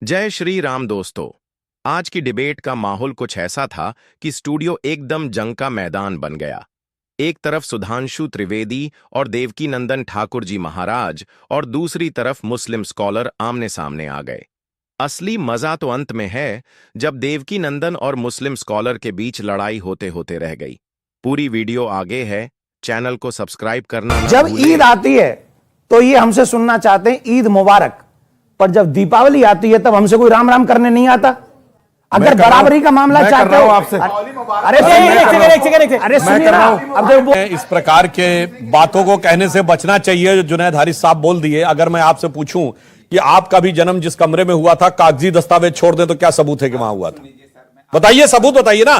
जय श्री राम दोस्तों। आज की डिबेट का माहौल कुछ ऐसा था कि स्टूडियो एकदम जंग का मैदान बन गया। एक तरफ सुधांशु त्रिवेदी और देवकीनंदन ठाकुर जी महाराज और दूसरी तरफ मुस्लिम स्कॉलर आमने सामने आ गए। असली मजा तो अंत में है जब देवकीनंदन और मुस्लिम स्कॉलर के बीच लड़ाई होते होते रह गई। पूरी वीडियो आगे है, चैनल को सब्सक्राइब करना। जब ईद आती है तो ये हमसे सुनना चाहते हैं ईद मुबारक, पर जब दीपावली आती है तब हमसे कोई राम राम करने नहीं आता। अगर बराबरी का मामला चाहते हो आपसे, अरे सुनिए ना, अब इस प्रकार के बातों को कहने से बचना चाहिए जो जुनैद हारिस साहब बोल दिए। अगर मैं आपसे पूछूं कि आपका भी जन्म जिस कमरे में हुआ था कागजी दस्तावेज छोड़ दे तो क्या सबूत है कि वहां हुआ था? बताइए, सबूत बताइए ना।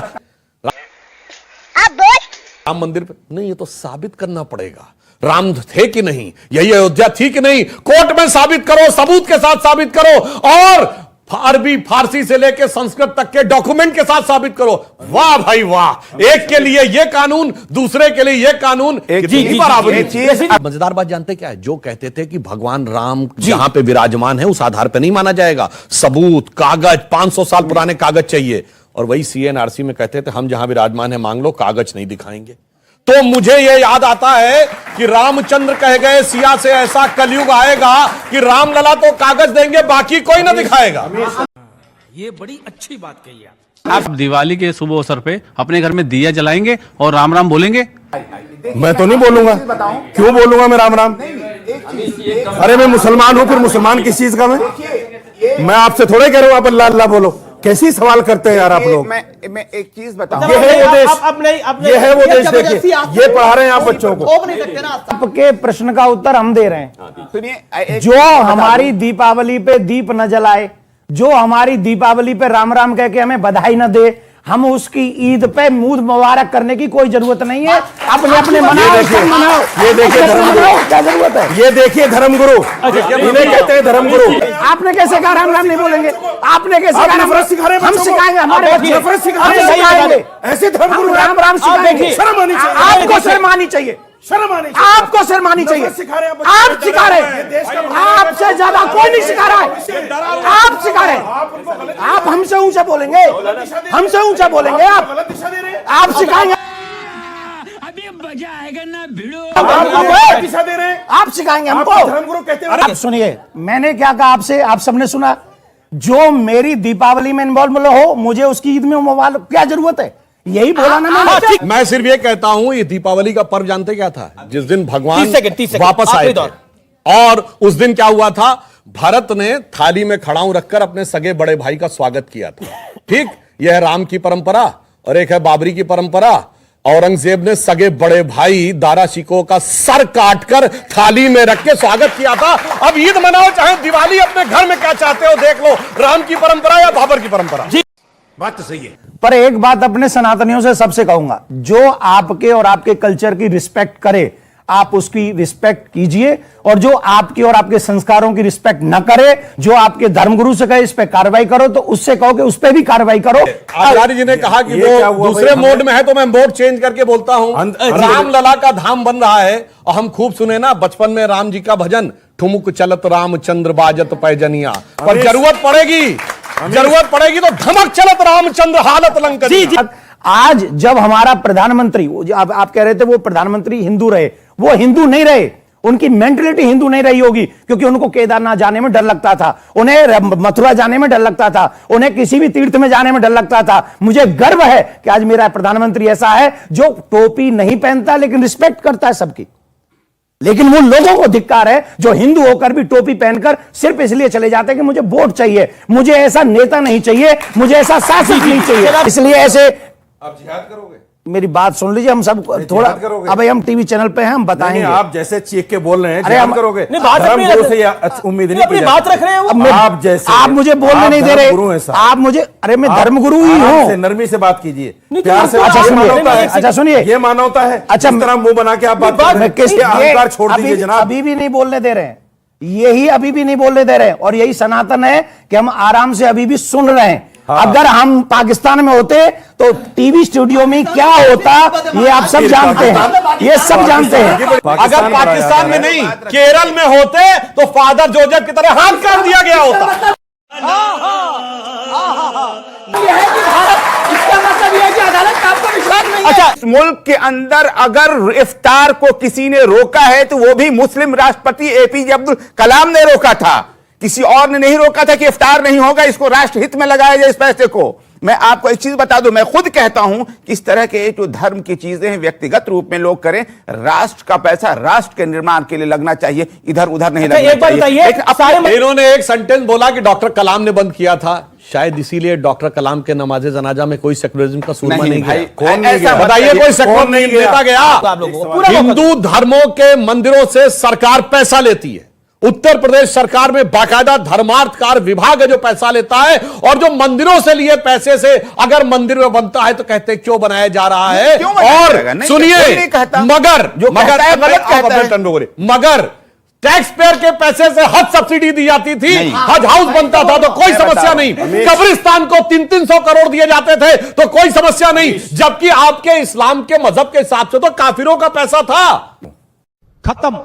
राम मंदिर पे नहीं, ये तो साबित करना पड़ेगा राम थे कि नहीं, यही अयोध्या थी कि नहीं, कोर्ट में साबित करो, सबूत के साथ साबित करो और अरबी फारसी से लेकर संस्कृत तक के डॉक्यूमेंट के साथ साबित करो। वाह भाई वाह, एक के लिए ये कानून, दूसरे के लिए ये कानून, मजेदार बात जानते क्या है? जो कहते थे कि भगवान राम जहां पे विराजमान है उस आधार पे नहीं माना जाएगा, सबूत, कागज, 500 साल पुराने कागज चाहिए। और वही सीएनआरसी में कहते थे हम जहां विराजमान है मांग लो, कागज नहीं दिखाएंगे। तो मुझे यह याद आता है कि रामचंद्र कह गए सिया से ऐसा कलयुग आएगा कि रामलला तो कागज देंगे, बाकी कोई ना दिखाएगा। ये बड़ी अच्छी बात कही आप दिवाली के शुभ अवसर पे अपने घर में दिया जलाएंगे और राम राम बोलेंगे? मैं तो नहीं बोलूंगा। क्यों बोलूंगा मैं राम राम? अरे मैं मुसलमान हूं, फिर मुसलमान किस चीज का? मैं आपसे थोड़े कह रहा हूं आप अल्लाह अल्लाह बोलो। कैसी सवाल करते हैं यार आप लोग। मैं एक चीज बताऊं, ये है वो देश, ये है वो देश। देखिए ये पढ़ा रहे हैं आप बच्चों को। आपके प्रश्न का उत्तर हम दे रहे हैं। सुनिए, जो हमारी दीपावली पे दीप न जलाए, जो हमारी दीपावली पे राम राम कह के हमें बधाई न दे, हम उसकी ईद पे मूड मुबारक करने की कोई जरूरत नहीं है। अपने अपने मनाओ, ये देखिए धर्मगुरु, क्या जरूरत है? ये देखिए धर्मगुरु, इन्हें कहते हैं धर्मगुरु। आपने कैसे कहा राम राम नहीं बोलेंगे? आपने कैसे कहा? हम सिखाएंगे, हमारे बच्चे ऐसे धर्मगुरु राम राम सिखाएंगे। आपको शर्म आनी चाहिए, आपको शर्म आनी चाहिए। आप सिखा रहे हैं, आपसे ज्यादा कोई नहीं सिखा रहा है। आप सिखा रहे हैं, आप हमसे ऊंचा बोलेंगे, हमसे ऊंचा बोलेंगे। आप सिखाएंगे, अभी मजा आएगा ना भिड़ो। आप सिखाएंगे हमको। धर्मगुरु कहते हैं। आप सुनिए, मैंने क्या कहा आपसे, आप सबने सुना। जो मेरी दीपावली में इन्वॉल्व हो, मुझे उसकी ईद में मुबारक क्या जरूरत है? यही बोला ना मैंने। मैं सिर्फ ये कहता हूं, ये दीपावली का पर्व जानते क्या था? जिस दिन भगवान वापस आए थे। और उस दिन क्या हुआ था? भरत ने थाली में खड़ाऊ रखकर अपने सगे बड़े भाई का स्वागत किया था। ठीक, यह है राम की परंपरा। और एक है बाबरी की परंपरा। औरंगजेब ने सगे बड़े भाई दारा शिकोह का सर काटकर थाली में रख के स्वागत किया था। अब ईद मनाओ चाहे दिवाली, अपने घर में क्या चाहते हो देख लो, राम की परंपरा या बाबर की परंपरा। बात तो सही है। पर एक बात अपने सनातनियों से सबसे कहूंगा, जो आपके और आपके कल्चर की रिस्पेक्ट करे, आप उसकी रिस्पेक्ट कीजिए। और जो आपके और आपके संस्कारों की रिस्पेक्ट न करे, जो आपके धर्मगुरु से कहे इस पे कार्रवाई करो, तो उससे कहो कि उस पे भी कार्रवाई करो। आचार्य जी ने कहा कि वो दूसरे मोड में है, तो मैं मोड चेंज करके बोलता हूं। रामलला का धाम बन रहा है और हम खूब सुने ना बचपन में राम जी का भजन, ठुमुक चलत रामचंद्र बाजत पैजनिया। पर जरूरत पड़ेगी तो धमक चलत रामचंद्र हालत लंका। आज जब हमारा प्रधानमंत्री, आप कह रहे थे वो प्रधानमंत्री हिंदू रहे, वो हिंदू नहीं रहे। उनकी मेंटलिटी हिंदू नहीं रही होगी, क्योंकि उनको केदारनाथ जाने में डर लगता था, उन्हें मथुरा जाने में डर लगता था, उन्हें किसी भी तीर्थ में जाने में डर लगता था। मुझे गर्व है कि आज मेरा प्रधानमंत्री ऐसा है जो टोपी नहीं पहनता लेकिन रिस्पेक्ट करता है सबकी। लेकिन वो लोगों को धिक्कार है जो हिंदू होकर भी टोपी पहनकर सिर्फ इसलिए चले जाते हैं कि मुझे वोट चाहिए, मुझे ऐसा नेता नहीं चाहिए, मुझे ऐसा शासक नहीं चाहिए। इसलिए ऐसे आप जिहाद करोगे? मेरी बात सुन लीजिए, हम सब थोड़ा, अब हम टीवी चैनल पे हैं, हम बताएंगे। आप जैसे चीख के बोल रहे हैं, अरे हम करोगे? उम्मीद नहीं बात रख रहे हैं आप जैसे। आप मुझे बोलने नहीं दे रहे, आप मुझे, अरे मैं धर्मगुरु ही हूँ। नरमी से बात कीजिए, प्यार से। अच्छा सुनिए, ये मानवता है। अच्छा, तरह मुंह बना के आप बात अहंकार छोड़ दीजिए जनाब। अभी भी नहीं बोलने दे रहे हैं, यही अभी भी नहीं बोलने दे रहे हैं। और यही सनातन है कि हम आराम से अभी भी सुन रहे हैं। अगर हम पाकिस्तान में होते तो टीवी स्टूडियो में क्या होता ये आप सब जानते हैं, ये सब जानते हैं। अगर पाकिस्तान में नहीं केरल में होते तो फादर जोसेफ की तरह हाथ काट दिया गया होता। इसका मतलब यह है कि अदालत का आपको विश्वास नहीं है। अच्छा, मुल्क के अंदर अगर इफ्तार को किसी ने रोका है तो वो भी मुस्लिम राष्ट्रपति एपीजे अब्दुल कलाम ने रोका था, किसी और ने नहीं रोका था कि इफ्तार नहीं होगा, इसको राष्ट्रहित में लगाया जाए इस पैसे को। मैं आपको एक चीज बता दूं, मैं खुद कहता हूं कि इस तरह के जो धर्म की चीजें हैं व्यक्तिगत रूप में लोग करें, राष्ट्र का पैसा राष्ट्र के निर्माण के लिए लगना चाहिए, इधर उधर नहीं लगना एक बात चाहिए। बताइए, लेकिन अब सारे इन्होंने एक सेंटेंस बोला कि डॉक्टर कलाम ने बंद किया था, शायद इसीलिए डॉक्टर कलाम के नमाजे जनाजा में कोई सेकुलरिज्म का सूरमा नहीं भाई, गया। कौन नहीं ऐसा गया? मत बताइए, कहिए, कोई सेकुलर कौन नहीं नहीं नेता गया। आप लोगों को पूरा हिंदू धर्मों के मंदिरों से सरकार पैसा लेती है। उत्तर प्रदेश सरकार में बाकायदा धर्मार्थकार विभाग है जो पैसा लेता है, और जो मंदिरों से लिए पैसे से अगर मंदिर में बनता है तो कहते हैं क्यों बनाया जा रहा है। क्यों बनाया और जाएगा? नहीं, सुनिए, कोई नहीं कहता। मगर जो कहता है गलत कहता है। मगर टैक्स पेयर के पैसे से हज सब्सिडी दी जाती थी, नहीं। हज हाउस बनता था तो कोई मैं बता समस्या रहा नहीं, हूं, कब्रिस्तान को 300-300 करोड़ दिए जाते थे तो कोई समस्या नहीं, जबकि आपके इस्लाम के मजहब के हिसाब से तो काफिरों का पैसा था। खत्म,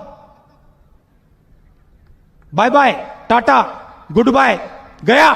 bye bye, tata, goodbye, गया।